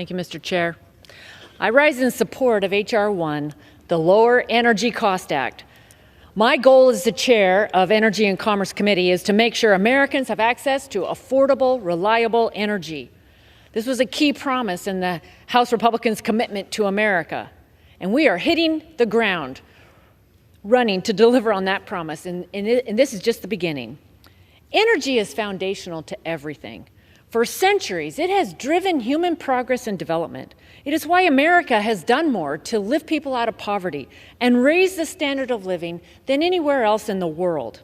Thank you, Mr. Chair. I rise in support of H.R. 1, the Lower Energy Cost Act. My goal as the chair of Energy and Commerce Committee is to make sure Americans have access to affordable, reliable energy. This was a key promise in the House Republicans' commitment to America, and we are hitting the ground running to deliver on that promise, and this is just the beginning. Energy is foundational to everything. For centuries, it has driven human progress and development. It is why America has done more to lift people out of poverty and raise the standard of living than anywhere else in the world.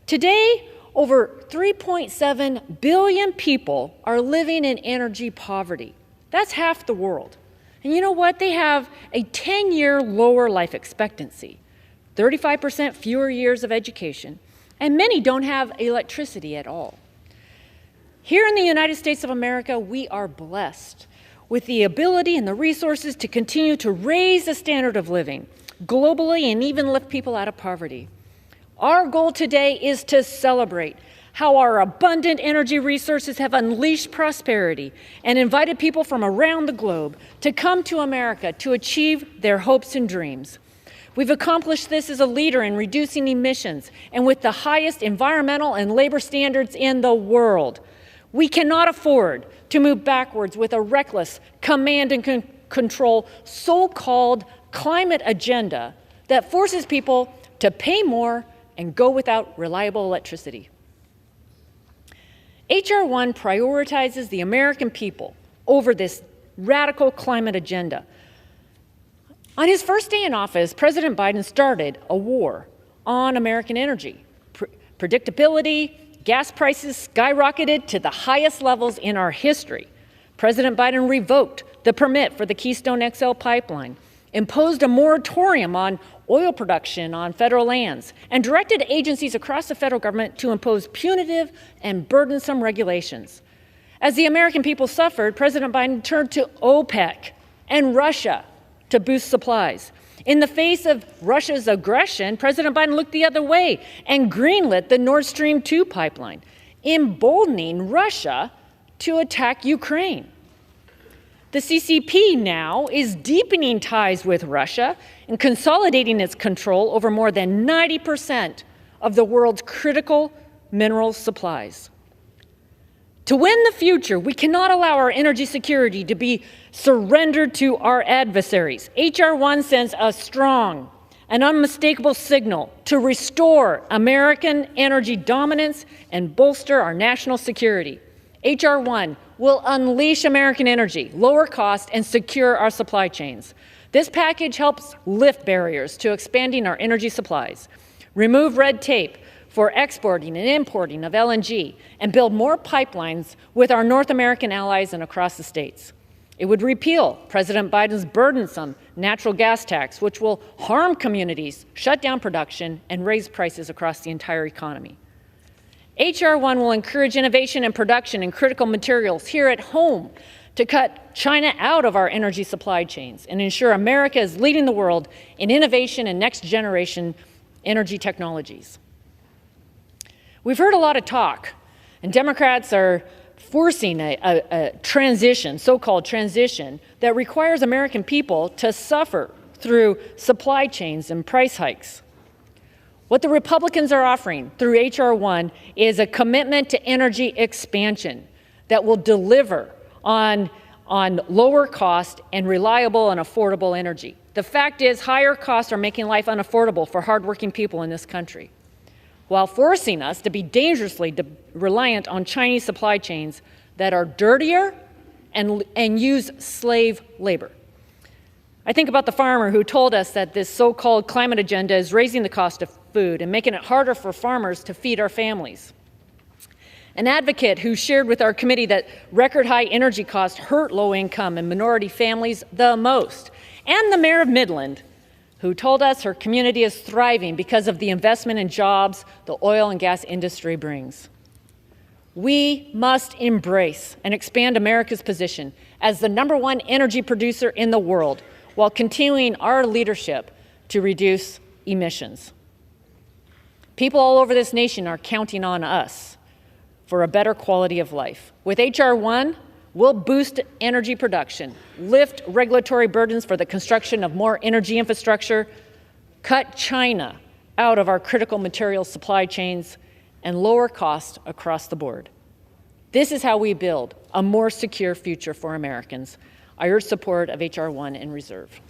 Today, over 3.7 billion people are living in energy poverty. That's half the world. And you know what? They have a 10-year lower life expectancy, 35% fewer years of education, and many don't have electricity at all. Here in the United States of America, we are blessed with the ability and the resources to continue to raise the standard of living globally and even lift people out of poverty. Our goal today is to celebrate how our abundant energy resources have unleashed prosperity and invited people from around the globe to come to America to achieve their hopes and dreams. We've accomplished this as a leader in reducing emissions and with the highest environmental and labor standards in the world. We cannot afford to move backwards with a reckless command and control so-called climate agenda that forces people to pay more and go without reliable electricity. H.R. 1 prioritizes the American people over this radical climate agenda. On his first day in office, President Biden started a war on American energy. Predictability, gas prices skyrocketed to the highest levels in our history. President Biden revoked the permit for the Keystone XL pipeline, imposed a moratorium on oil production on federal lands, and directed agencies across the federal government to impose punitive and burdensome regulations. As the American people suffered, President Biden turned to OPEC and Russia to boost supplies. In the face of Russia's aggression, President Biden looked the other way and greenlit the Nord Stream 2 pipeline, emboldening Russia to attack Ukraine. The CCP now is deepening ties with Russia and consolidating its control over more than 90% of the world's critical mineral supplies. To win the future, we cannot allow our energy security to be surrendered to our adversaries. H.R. 1 sends a strong and unmistakable signal to restore American energy dominance and bolster our national security. H.R. 1 will unleash American energy, lower cost, and secure our supply chains. This package helps lift barriers to expanding our energy supplies, remove red tape for exporting and importing of LNG, and build more pipelines with our North American allies and across the states. It would repeal President Biden's burdensome natural gas tax, which will harm communities, shut down production, and raise prices across the entire economy. H.R. 1 will encourage innovation and production in critical materials here at home to cut China out of our energy supply chains and ensure America is leading the world in innovation and next-generation energy technologies. We've heard a lot of talk, and Democrats are forcing a transition, so-called transition, that requires American people to suffer through supply chains and price hikes. What the Republicans are offering through H.R. 1 is a commitment to energy expansion that will deliver on lower cost and reliable and affordable energy. The fact is, higher costs are making life unaffordable for hardworking people in this country, while forcing us to be dangerously reliant on Chinese supply chains that are dirtier and use slave labor. I think about the farmer who told us that this so-called climate agenda is raising the cost of food and making it harder for farmers to feed our families. An advocate who shared with our committee that record high energy costs hurt low-income and minority families the most. And the mayor of Midland, who told us her community is thriving because of the investment in jobs the oil and gas industry brings. We must embrace and expand America's position as the #1 energy producer in the world while continuing our leadership to reduce emissions. People all over this nation are counting on us for a better quality of life. With H.R. 1, We'll boost energy production, lift regulatory burdens for the construction of more energy infrastructure, cut China out of our critical material supply chains, and lower costs across the board. This is how we build a more secure future for Americans. I urge support of H.R. 1 and reserve.